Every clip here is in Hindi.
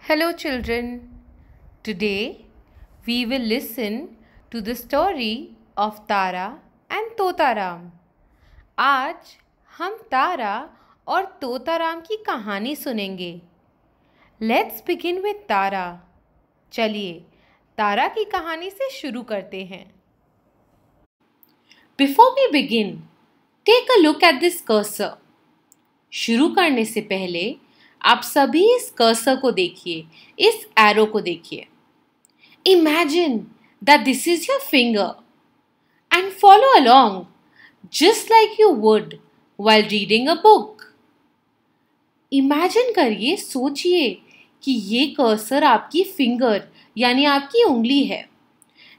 Hello, children. Today we will listen to the story of Tara and Totaram. आज हम तारा और तोताराम की कहानी सुनेंगे. Let's begin with तारा. चलिए तारा की कहानी से शुरू करते हैं. Before we begin, take a look at this cursor. शुरू करने से पहले आप सभी इस कर्सर को देखिए, इस एरो को देखिए. Imagine that this is your finger and follow along just like you would while reading a book. Imagine करिए, सोचिए कि ये कर्सर आपकी फिंगर यानी आपकी उंगली है.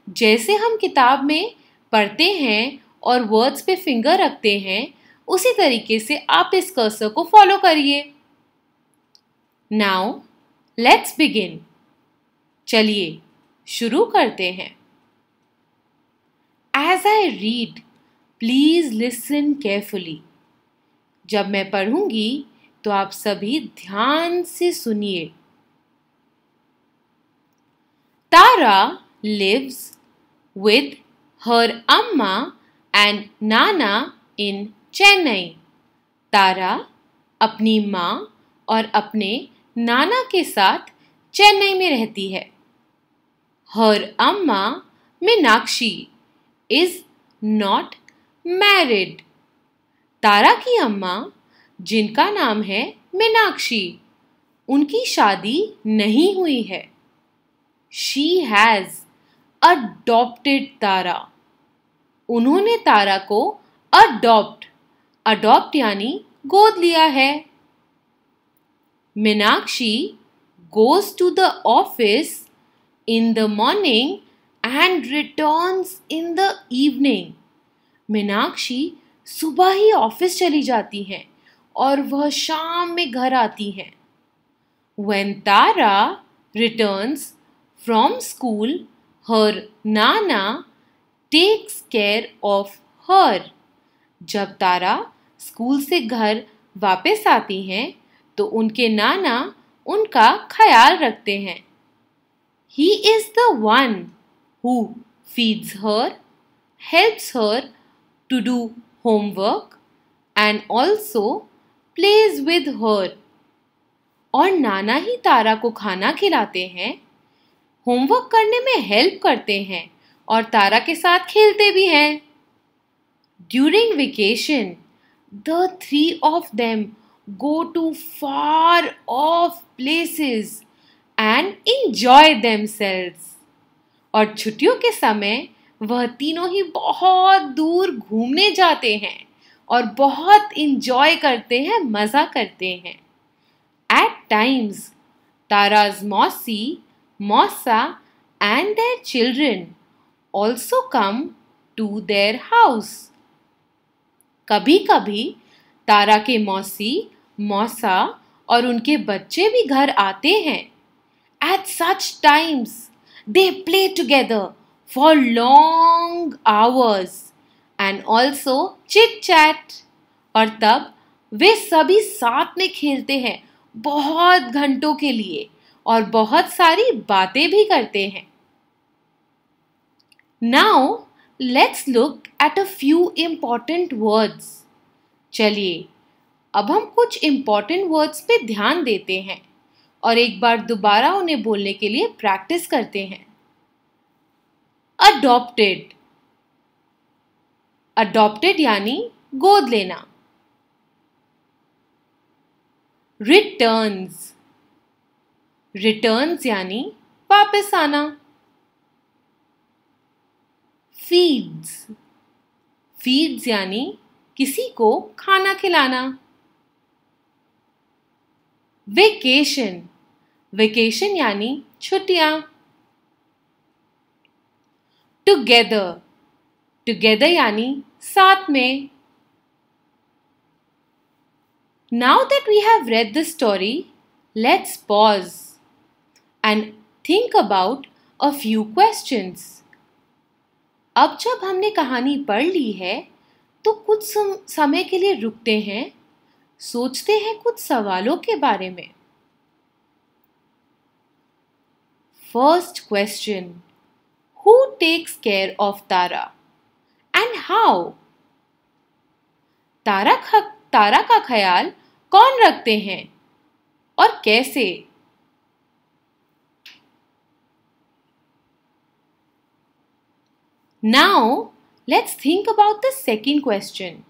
जैसे हम किताब में पढ़ते हैं और वर्ड्स पे फिंगर रखते हैं, उसी तरीके से आप इस कर्सर को फॉलो करिए. Now, let's begin. चलिए शुरू करते हैं. As I read, please listen carefully. जब मैं पढ़ूंगी तो आप सभी ध्यान से सुनिए. Tara lives with her amma and nana in Chennai. तारा अपनी माँ और अपने नाना के साथ चेन्नई में रहती है. Her amma Meenakshi is not married. तारा की अम्मा जिनका नाम है मीनाक्षी, उनकी शादी नहीं हुई है. She has adopted तारा. उन्होंने तारा को अडॉप्ट यानी गोद लिया है. Meenakshi goes to the office in the morning and returns in the evening. Meenakshi सुबह ही ऑफिस चली जाती हैं और वह शाम में घर आती हैं. When Tara returns from school, her nana takes care of her. जब तारा स्कूल से घर वापस आती हैं तो उनके नाना उनका ख्याल रखते हैं. He is the one who feeds her, helps her to do homework and also plays with her. और नाना ही तारा को खाना खिलाते हैं, होमवर्क करने में हेल्प करते हैं और तारा के साथ खेलते भी हैं. During vacation, the three of them go to far off places and enjoy themselves. और छुट्टियों के समय वह तीनों ही बहुत दूर घूमने जाते हैं और बहुत इंजॉय करते हैं, मजा करते हैं. At times, Tara's Mausa and their children also come to their house. कभी कभी तारा के मौसा और उनके बच्चे भी घर आते हैं. At such times, they play together for long hours and also chit-chat. और तब वे सभी साथ में खेलते हैं बहुत घंटों के लिए और बहुत सारी बातें भी करते हैं. Now, let's look at a few important words. चलिए अब हम कुछ इम्पॉर्टेंट वर्ड्स पे ध्यान देते हैं और एक बार दोबारा उन्हें बोलने के लिए प्रैक्टिस करते हैं. अडॉप्टेड यानी गोद लेना. रिटर्न्स यानी वापस आना. फीड्स यानी किसी को खाना खिलाना. वेकेशन यानी छुट्टियां. टुगेदर यानी साथ में. Now that we have read the story, let's pause and think about a few questions. अब जब हमने कहानी पढ़ ली है तो कुछ समय के लिए रुकते हैं, सोचते हैं कुछ सवालों के बारे में. First question. Who takes care of Tara? And how? तारा का ख्याल कौन रखते हैं और कैसे? Now let's think about the second question.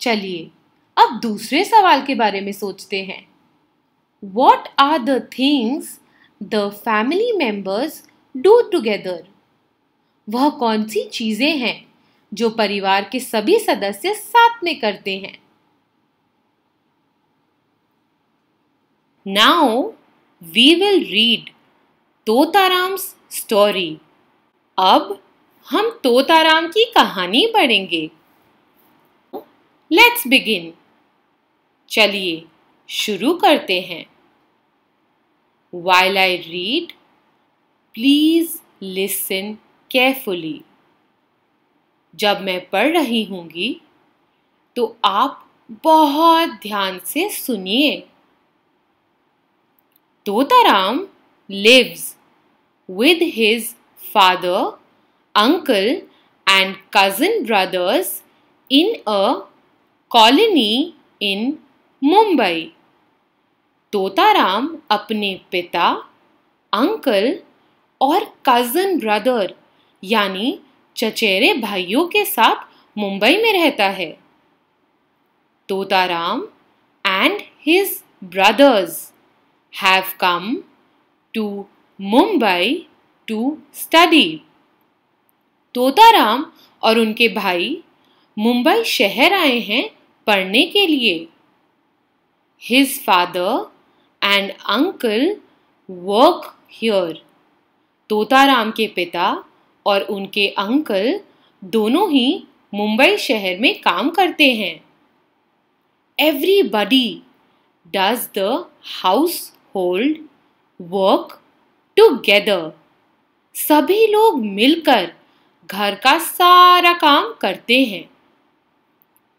चलिए अब दूसरे सवाल के बारे में सोचते हैं. What are the things the family members do together? वह कौन सी चीजें हैं जो परिवार के सभी सदस्य साथ में करते हैं? Now we will read तोताराम्स story. अब हम तोताराम की कहानी पढ़ेंगे. Let's begin. चलिए शुरू करते हैं. While I read, please listen carefully. जब मैं पढ़ रही होंगी तो आप बहुत ध्यान से सुनिए. Totaram lives with his father, uncle and cousin brothers in a colony in Mumbai. Totaram अपने पिता, अंकल और कजन ब्रदर यानी चचेरे भाइयों के साथ मुंबई में रहता है. Totaram and his brothers have come to Mumbai to study. Totaram और उनके भाई मुंबई शहर आए हैं पढ़ने के लिए. His father and uncle work here. Totaram के पिता और उनके अंकल दोनों ही मुंबई शहर में काम करते हैं. Everybody does the household work together. सभी लोग मिलकर घर का सारा काम करते हैं.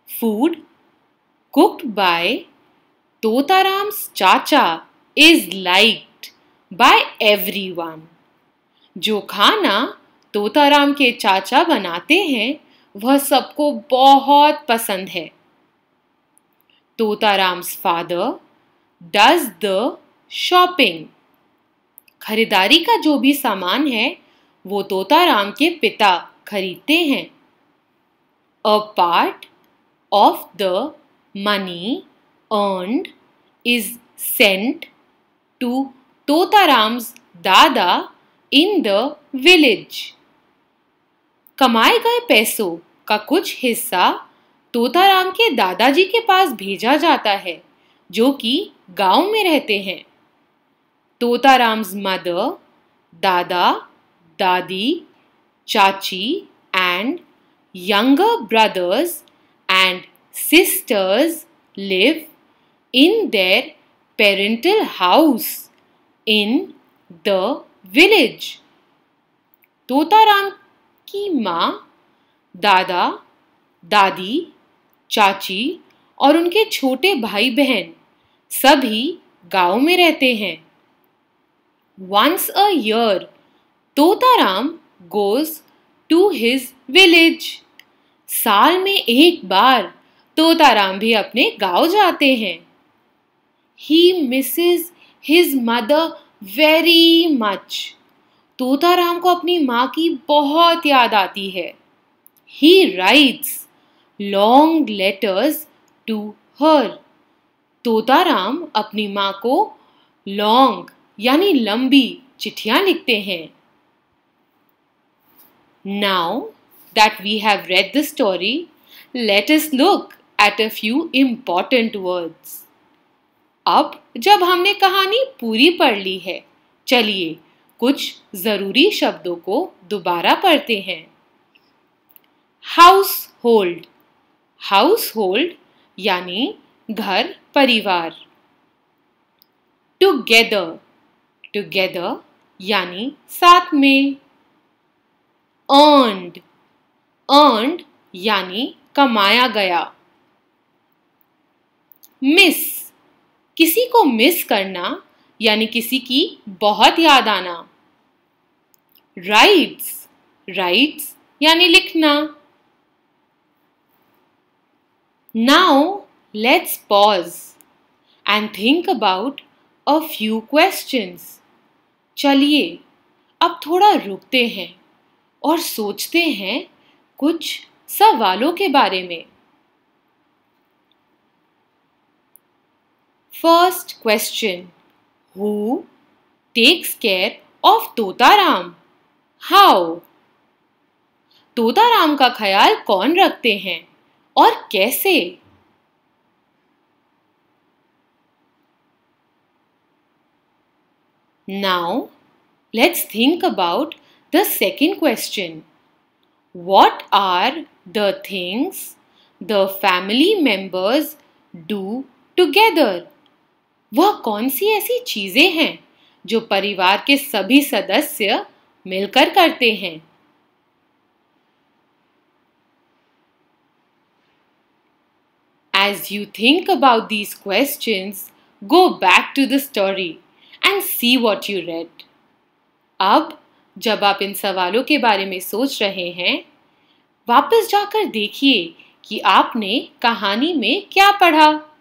Food cooked by तोताराम्स चाचा is liked by everyone. जो खाना तोताराम के चाचा बनाते हैं वह सबको बहुत पसंद है. तोताराम्स फादर does the shopping. खरीदारी का जो भी सामान है वो तोताराम के पिता खरीदते हैं. A part of the money earned is sent to तोताराम्स दादा in the village. कमाए गए पैसों का कुछ हिस्सा तोताराम के दादाजी के पास भेजा जाता है जो कि गांव में रहते हैं. तोताराम्स मदर, दादा, दादी, चाची and younger brothers and sisters live in their parental house in the village. Totaram की माँ, दादा, दादी, चाची और उनके छोटे भाई बहन सभी गांव में रहते हैं. Once a year, Totaram goes to his village. साल में एक बार तोताराम भी अपने गांव जाते हैं. He misses his mother very much. Totaram को अपनी माँ की बहुत याद आती है. He writes long letters to her. Totaram अपनी माँ को long यानी लंबी चिट्ठियां लिखते हैं. Now that we have read the story, let us look at a few important words. अब जब हमने कहानी पूरी पढ़ ली है, चलिए कुछ जरूरी शब्दों को दोबारा पढ़ते हैं. Household. Household यानी घर परिवार. Together. Together यानी साथ में. Earned. Earned यानी कमाया गया. Miss. किसी को मिस करना यानी किसी की बहुत याद आना. Writes. Writes यानी लिखना. Now let's pause and think about a few questions. चलिए अब थोड़ा रुकते हैं और सोचते हैं कुछ सवालों के बारे में. First question. Who takes care of Totaram? How? Totaram का ख्याल कौन रखते हैं और कैसे? Now let's think about the second question. What are the things the family members do together? वह कौन सी ऐसी चीजें हैं जो परिवार के सभी सदस्य मिलकर करते हैं? As you think about these questions, go back to the story and see what you read. अब जब आप इन सवालों के बारे में सोच रहे हैं, वापस जाकर देखिए कि आपने कहानी में क्या पढ़ा.